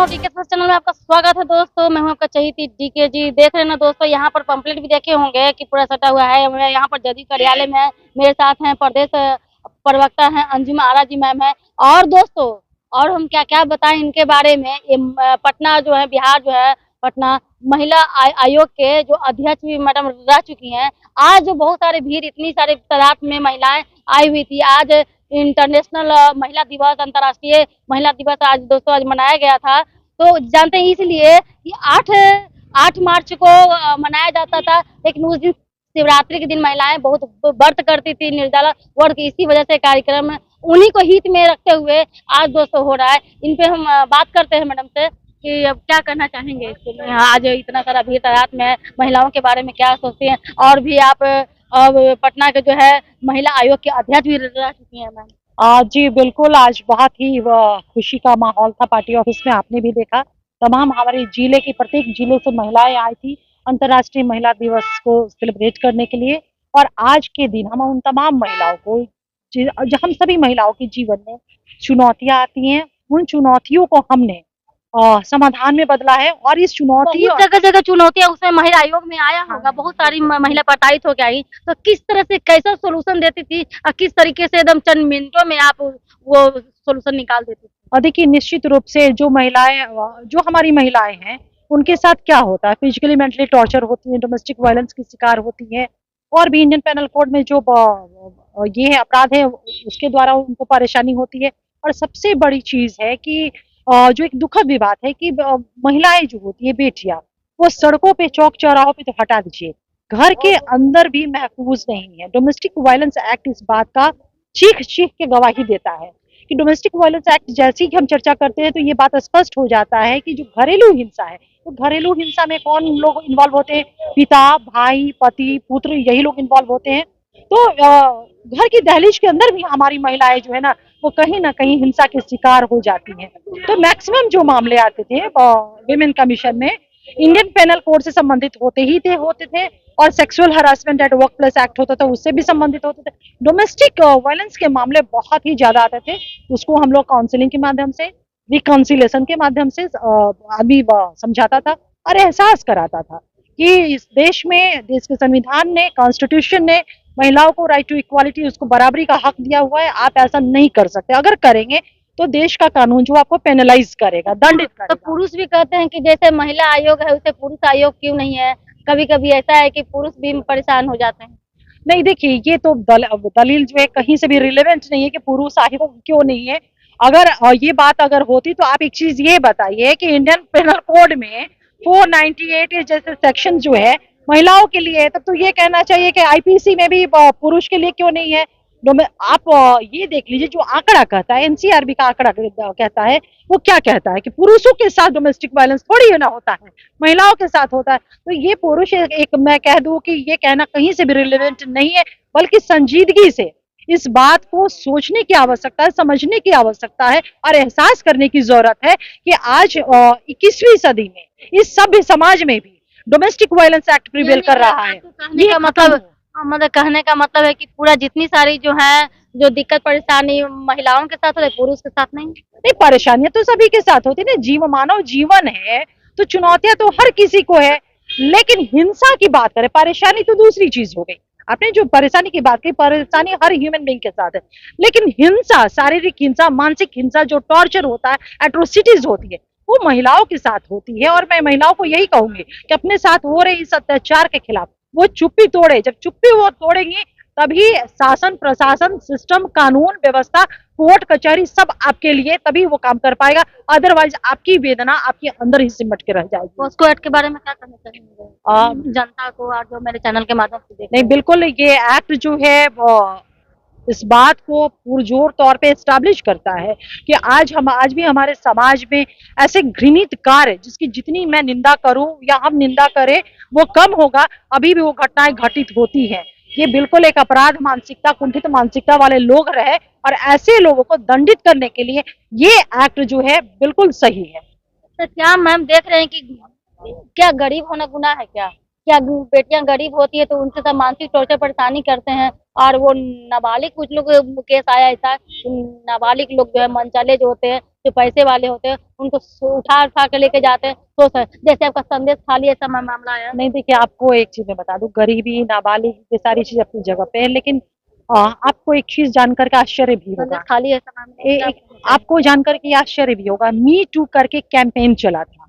दोस्तों, DK channel में आपका स्वागत है। दोस्तों मैं हूं आपका चहीती डीके जी। देख रहे हैं ना दोस्तों, यहाँ पर पंपलेट भी देखे होंगे कि पूरा सटा हुआ है। मैं यहाँ पर जदयू कार्यालय में मेरे साथ हैं प्रदेश प्रवक्ता हैं अंजुम आरा जी मैम है। और दोस्तों और हम क्या क्या बताएं इनके बारे में। ये पटना जो है, बिहार जो है, पटना महिला आयोग के जो अध्यक्ष भी मैडम रह चुकी हैं। आज जो बहुत सारे भीड़, इतनी सारी तादाद में महिलाएं आई हुई थी। आज इंटरनेशनल महिला दिवस, अंतर्राष्ट्रीय महिला दिवस आज दोस्तों आज मनाया गया था। तो जानते हैं इसलिए कि 8 मार्च को मनाया जाता था, लेकिन उस दिन शिवरात्रि के दिन महिलाएं बहुत व्रत करती थी, निर्जला व्रत। इसी वजह से कार्यक्रम उन्हीं को हित में रखते हुए आज दोस्तों हो रहा है। इन पे हम बात करते हैं मैडम से कि अब क्या करना चाहेंगे इसके लिए। आज इतना सारा भीड़ तादाद में महिलाओं के बारे में क्या सोचती हैं। और भी आप अब पटना के जो है महिला आयोग के अध्यक्ष भी रह चुकी हैं मैम। जी बिल्कुल, आज बहुत ही खुशी का माहौल था पार्टी ऑफिस में। आपने भी देखा, तमाम हमारे जिले की प्रत्येक जिले से महिलाएं आई थी अंतर्राष्ट्रीय महिला दिवस को सेलिब्रेट करने के लिए। और आज के दिन हम उन तमाम महिलाओं को, हम सभी महिलाओं के जीवन में चुनौतियां आती हैं, उन चुनौतियों को हमने समाधान में बदला है। और इस चुनौती जगह जगह चुनौतियां उसमें महिला आयोग में आया होगा, बहुत सारी महिला प्रताड़ित होकर आई। तो किस तरह से कैसा सोल्यूशन देती थी और किस तरीके से एकदम चंद मिनटों में आप वो सोल्यूशन निकाल देती थी? और देखिए, निश्चित रूप से जो हमारी महिलाएं हैं उनके साथ क्या होता है, फिजिकली मेंटली टॉर्चर होती है, डोमेस्टिक वायलेंस की शिकार होती है। और भी इंडियन पेनल कोड में जो ये अपराध है उसके द्वारा उनको परेशानी होती है। और सबसे बड़ी चीज है कि जो एक दुखद भी बात है कि महिलाएं जो होती है, बेटियां, वो सड़कों पे, चौक चौराहों पे तो हटा दीजिए, घर के अंदर भी महफूज नहीं है। डोमेस्टिक वायलेंस एक्ट इस बात का चीख चीख के गवाही देता है कि डोमेस्टिक वायलेंस एक्ट जैसी कि हम चर्चा करते हैं तो ये बात स्पष्ट हो जाता है कि जो घरेलू हिंसा है, तो घरेलू हिंसा में कौन लोग इन्वॉल्व होते हैं? पिता, भाई, पति, पुत्र, यही लोग इन्वॉल्व होते हैं। तो घर की दहलीज के अंदर भी हमारी महिलाएं जो है ना, वो कहीं ना कहीं हिंसा के शिकार हो जाती हैं। तो मैक्सिमम जो मामले आते थे विमेन कमीशन में, इंडियन पेनल कोड से संबंधित होते थे। और sexual harassment at work place act होता था, उससे भी संबंधित होते थे। डोमेस्टिक वायलेंस के मामले बहुत ही ज्यादा आते थे। उसको हम लोग काउंसलिंग के माध्यम से, रिकॉन्सिलेशन के माध्यम से अभी समझाता था और एहसास कराता था कि इस देश में, देश के संविधान ने, कॉन्स्टिट्यूशन ने महिलाओं को राइट टू इक्वालिटी, उसको बराबरी का हक दिया हुआ है। आप ऐसा नहीं कर सकते। अगर करेंगे तो देश का कानून जो आपको पेनलाइज करेगा, दंडित करेगा। तो पुरुष भी कहते हैं कि जैसे महिला आयोग है उसे पुरुष आयोग क्यों नहीं है? कभी कभी ऐसा है कि पुरुष भी परेशान हो जाते हैं। नहीं, देखिए, ये तो दलील जो है कहीं से भी रिलेवेंट नहीं है कि पुरुष आयोग क्यों नहीं है। अगर ये बात अगर होती तो आप एक चीज ये बताइए कि इंडियन पेनल कोड में 498 जैसे सेक्शन जो है महिलाओं के लिए है, तब तो ये कहना चाहिए कि आईपीसी में भी पुरुष के लिए क्यों नहीं है। आप ये देख लीजिए, जो आंकड़ा कहता है, एनसीआरबी का आंकड़ा कहता है, वो क्या कहता है कि पुरुषों के साथ डोमेस्टिक वायलेंस थोड़ी ना होता है, महिलाओं के साथ होता है। तो ये पुरुष एक मैं कह दूं कि ये कहना कहीं से भी रिलेवेंट नहीं है, बल्कि संजीदगी से इस बात को सोचने की आवश्यकता है, समझने की आवश्यकता है और एहसास करने की जरूरत है कि आज 21वीं सदी में इस सभ्य समाज में भी डोमेस्टिक वायलेंस एक्ट प्रिवेल कर रहा है। कहने का मतलब कहने का मतलब है कि पूरा जितनी सारी जो है, जो दिक्कत परेशानी महिलाओं के साथ होती है, पुरुष के साथ नहीं। परेशानियां तो सभी के साथ होती है ना। मानव जीवन है तो चुनौतियां तो हर किसी को है। लेकिन हिंसा की बात करें, परेशानी तो दूसरी चीज हो गई। आपने जो परेशानी की बात की, परेशानी हर ह्यूमन बीइंग के साथ है। लेकिन हिंसा, शारीरिक हिंसा, मानसिक हिंसा, जो टॉर्चर होता है, एट्रोसिटीज होती है, वो महिलाओं के साथ होती है। और मैं महिलाओं को यही कहूंगी कि अपने साथ हो रहे इस अत्याचार के खिलाफ वो चुप्पी तोड़े। जब चुप्पी वो तोड़ेंगी तभी शासन, प्रशासन, सिस्टम, कानून व्यवस्था, कोर्ट कचहरी सब आपके लिए तभी वो काम कर पाएगा। अदरवाइज आपकी वेदना आपके अंदर ही सिमट के रह जाएगी। उसको एक्ट के बारे में क्या कहना चाहेंगे जनता को और जो मेरे चैनल के माध्यम से देख? नहीं, बिल्कुल, ये एक्ट जो है इस बात को पुरजोर तौर पे एस्टैब्लिश करता है कि आज भी हमारे समाज में ऐसे घृणित कार्य, जिसकी जितनी मैं निंदा करूं या हम निंदा करें वो कम होगा, अभी भी वो घटनाएं घटित होती हैं। ये बिल्कुल एक अपराध मानसिकता, कुंठित मानसिकता वाले लोग रहे और ऐसे लोगों को दंडित करने के लिए ये एक्ट जो है बिल्कुल सही है। तो क्या मैम देख रहे हैं कि क्या गरीब होना गुनाह है? क्या बेटियां गरीब होती है तो उनसे सब मानसिक टॉर्चर परेशानी करते हैं? और वो नाबालिग, कुछ लोग केस आया ऐसा, नाबालिग लोग जो है मनचाले जो होते हैं जो पैसे वाले होते हैं उनको उठा उठा के लेके जाते हैं। तो सर जैसे आपका संदेश खाली ऐसा मामला आया। नहीं देखिए, आपको एक चीज मैं बता दूं, गरीबी नाबालिग ये सारी चीज अपनी जगह पे है, लेकिन आपको एक चीज जानकर के आश्चर्य भी होगा, संदेश खाली ऐसा मामला आपको जानकर के आश्चर्य भी होगा, मी टू करके कैंपेन चला था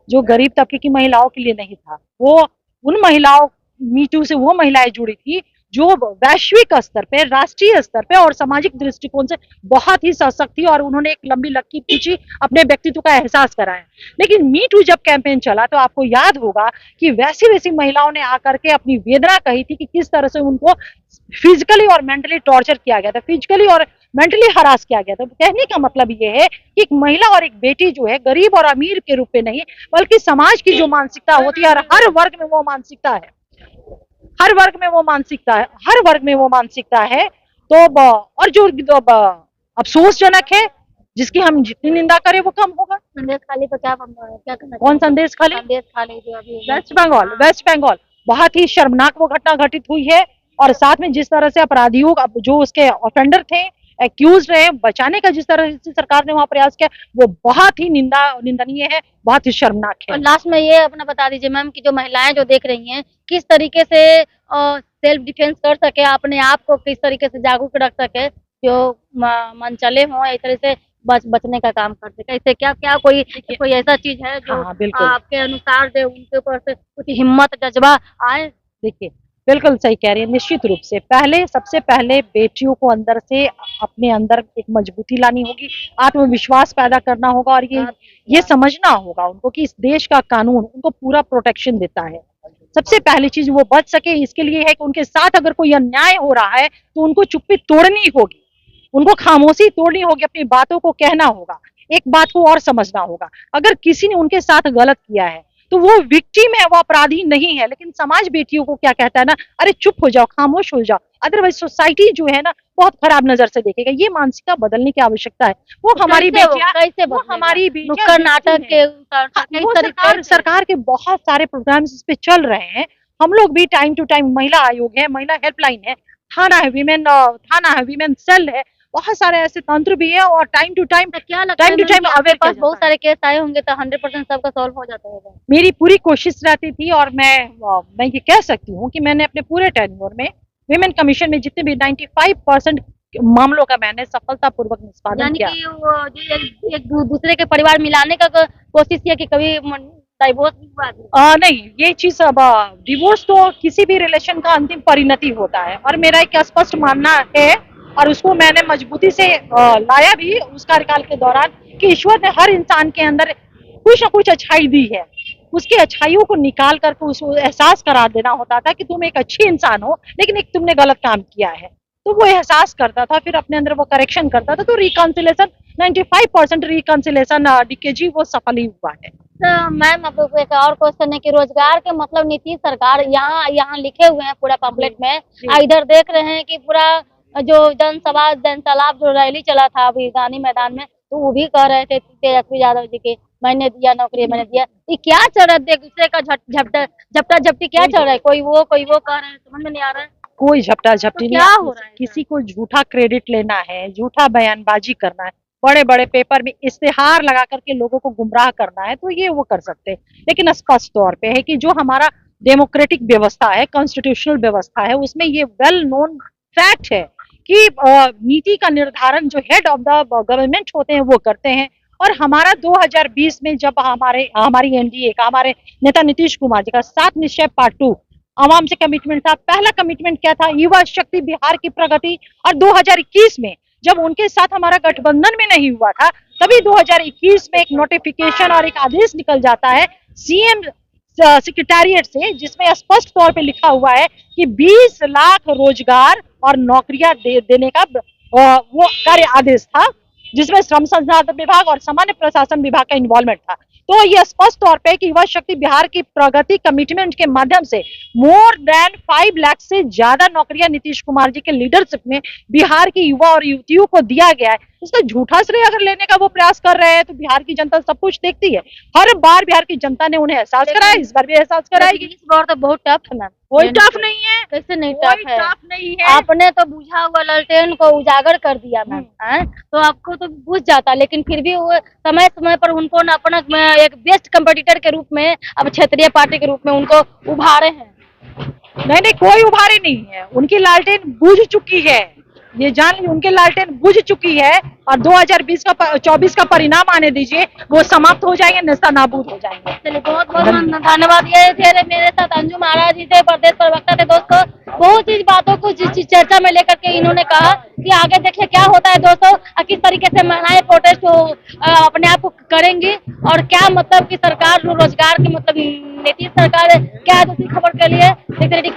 जो गरीब तबके की महिलाओं के लिए नहीं था। वो उन महिलाओं, मी टू से वो महिलाएं जुड़ी थी जो वैश्विक स्तर पे, राष्ट्रीय स्तर पे और सामाजिक दृष्टिकोण से बहुत ही सशक्त थी, और उन्होंने एक लंबी लक्की पूछी, अपने व्यक्तित्व का एहसास कराया। लेकिन मी टू जब कैंपेन चला तो आपको याद होगा कि वैसी वैसी महिलाओं ने आकर के अपनी वेदना कही थी कि किस तरह से उनको फिजिकली और मेंटली टॉर्चर किया गया था, फिजिकली और मेंटली हरास किया गया था। तो कहने का मतलब ये है कि एक महिला और एक बेटी जो है गरीब और अमीर के रूप में नहीं, बल्कि समाज की जो मानसिकता होती है, और हर वर्ग में वो मानसिकता है, हर वर्ग में वो मानसिकता है, हर वर्ग में वो मानसिकता है। तो और जो अफसोसजनक है, जिसकी हम जितनी निंदा करें वो कम होगा। संदेश खाली पर क्या करना कौन संदेश खाली? संदेश खाली जो अभी वेस्ट बंगाल, वेस्ट बंगाल बहुत ही शर्मनाक वो घटना घटित हुई है, और साथ में जिस तरह से अपराधियों जो उसके ऑफेंडर थे, एक्यूज रहे, बचाने का जिस तरह से सरकार ने वहां प्रयास किया, वो बहुत ही निंदनीय है, बहुत ही शर्मनाक है। और लास्ट में ये अपना बता दीजिए मैम कि जो महिलाएं जो देख रही हैं किस तरीके से सेल्फ डिफेंस कर सके, अपने आप को किस तरीके से जागरूक रख सके, जो मनचले हों इस तरह से बचने का काम कर सके। इससे क्या क्या कोई ऐसा चीज है जो आपके अनुसार जो उनके ऊपर से कुछ हिम्मत जज्बा आए? देखिए, बिल्कुल सही कह रही है। निश्चित रूप से सबसे पहले बेटियों को अंदर से अपने अंदर एक मजबूती लानी होगी, आत्मविश्वास पैदा करना होगा, और ये समझना होगा उनको कि इस देश का कानून उनको पूरा प्रोटेक्शन देता है। सबसे पहली चीज वो बच सके इसके लिए है कि उनके साथ अगर कोई अन्याय हो रहा है तो उनको चुप्पी तोड़नी होगी, उनको खामोशी तोड़नी होगी, अपनी बातों को कहना होगा। एक बात को और समझना होगा, अगर किसी ने उनके साथ गलत किया है तो वो विक्टिम है, वो अपराधी नहीं है। लेकिन समाज बेटियों को क्या कहता है ना, अरे चुप हो जाओ, खामोश हो जाओ, अदरवाइज सोसाइटी जो है ना बहुत खराब नजर से देखेगा। ये मानसिकता बदलने की आवश्यकता है। वो हमारी बेटियां, वो हमारी नाटक के सरकार के बहुत सारे प्रोग्राम्स इस पे चल रहे हैं। हम लोग भी टाइम टू टाइम, महिला आयोग है, महिला हेल्पलाइन है, थाना है, वीमेन सेल है, बहुत सारे ऐसे तंत्र भी है, और टाइम टू टाइम आपके पास बहुत सारे केस आए होंगे तो 100% सबका सॉल्व हो जाता होगा। मेरी पूरी कोशिश रहती थी, और मैं ये कह सकती हूँ कि मैंने अपने पूरे टेन्योर में विमेन कमीशन में जितने भी 95% मामलों का मैंने सफलतापूर्वक निष्पादन किया। एक दूसरे के परिवार मिलाने का कोशिश किया कि कभी डाइवोर्स हुआ? नहीं, ये चीज अब डिवोर्स तो किसी भी रिलेशन का अंतिम परिणति होता है, और मेरा एक स्पष्ट मानना है, और उसको मैंने मजबूती से लाया भी उस कार्यकाल के दौरान, कि ईश्वर ने हर इंसान के अंदर कुछ न कुछ अच्छाई दी है, उसकी अच्छाइयों को निकाल करके उसको एहसास करा देना होता था कि तुम एक अच्छी इंसान हो, लेकिन एक तुमने गलत काम किया है। तो वो एहसास करता था, फिर अपने अंदर वो करेक्शन करता था। तो रिकॉन्सिलेशन 95% रिकॉन्सिलेशन डीकेजी वो सफल ही हुआ है। तो मैम अब एक और क्वेश्चन है कि रोजगार के मतलब नीतीश सरकार यहाँ लिखे हुए हैं पूरा पम्पलेट में, इधर देख रहे हैं कि पूरा जो जनसलाब जो रैली चला था अभी गांधी मैदान में, तो वो भी कह रहे थे तेजस्वी यादव जी के मैंने दिया नौकरी, मैंने दिया। ये क्या चल रहा है? एक दूसरे का झपटा झपटी क्या चल रहा है? कोई वो कह रहे हैं, समझ में नहीं आ रहा है। कोई झपटा झपटी तो क्या हो रहा है? किसी को झूठा क्रेडिट लेना है, झूठा बयानबाजी करना है, बड़े बड़े पेपर में इश्तेहार लगा करके लोगों को गुमराह करना है, तो ये वो कर सकते हैं। लेकिन स्पष्ट तौर पे है कि जो हमारा डेमोक्रेटिक व्यवस्था है, कॉन्स्टिट्यूशनल व्यवस्था है, उसमें ये वेल नोन फैक्ट है कि नीति का निर्धारण जो हेड ऑफ द गवर्नमेंट होते हैं वो करते हैं। और हमारा 2020 में जब हमारी एनडीए का, हमारे नेता नीतीश कुमार जी का 7 निश्चय पार्ट 2 आवाम से कमिटमेंट था। पहला कमिटमेंट क्या था? युवा शक्ति, बिहार की प्रगति। और 2021 में जब उनके साथ हमारा गठबंधन में नहीं हुआ था, तभी 2021 में एक नोटिफिकेशन और एक आदेश निकल जाता है सीएम सेक्रेटेरिएट से, जिसमें स्पष्ट तौर पे लिखा हुआ है कि 20 लाख रोजगार और नौकरियां देने का वो कार्य आदेश था, जिसमें श्रम संसाधन विभाग और सामान्य प्रशासन विभाग का इन्वॉल्वमेंट था। तो ये स्पष्ट तौर पे कि युवा शक्ति बिहार की प्रगति कमिटमेंट के माध्यम से मोर देन 5 लाख से ज्यादा नौकरियां नीतीश कुमार जी के लीडरशिप में बिहार की युवा और युवतियों को दिया गया है। उसका झूठा श्रेय अगर लेने का वो प्रयास कर रहे हैं तो बिहार की जनता सब कुछ देखती है। हर बार बिहार की जनता ने उन्हें एहसास कराया, इस बार भी एहसास कराएगी। इस बार तो बहुत टफ है मैम। कोई टफ नहीं है, कैसे नहीं कोई टफ है? टफ नहीं है। आपने तो बुझा हुआ लालटेन को उजागर कर दिया मैम, हैं? तो आपको तो बुझ जाता, लेकिन फिर भी वो समय समय पर उनको न अपना एक बेस्ट कंपटीटर के रूप में, अब क्षेत्रीय पार्टी के रूप में उनको उभारे हैं। नहीं नहीं, कोई उभारी नहीं है, उनकी लालटेन बुझ चुकी है, ये जान ली, उनकी लालटेन बुझ चुकी है। और 2020 का 24 का परिणाम आने दीजिए, वो समाप्त हो जाएंगे, नेस्ता नाबूद हो जाएंगे। चलिए, बहुत बहुत धन्यवाद। ये थे मेरे साथ अंजुम महाराज जी थे, प्रदेश प्रवक्ता थे दोस्तों। बहुत सी बातों को जिस चर्चा में लेकर के इन्होंने कहा कि आगे देखिए क्या होता है दोस्तों, किस तरीके से महिलाएं प्रोटेस्ट अपने आप को करेंगी, और क्या मतलब की सरकार रोजगार की मतलब नीतीश सरकार क्या है। दूसरी खबर के लिए देखते रहिए,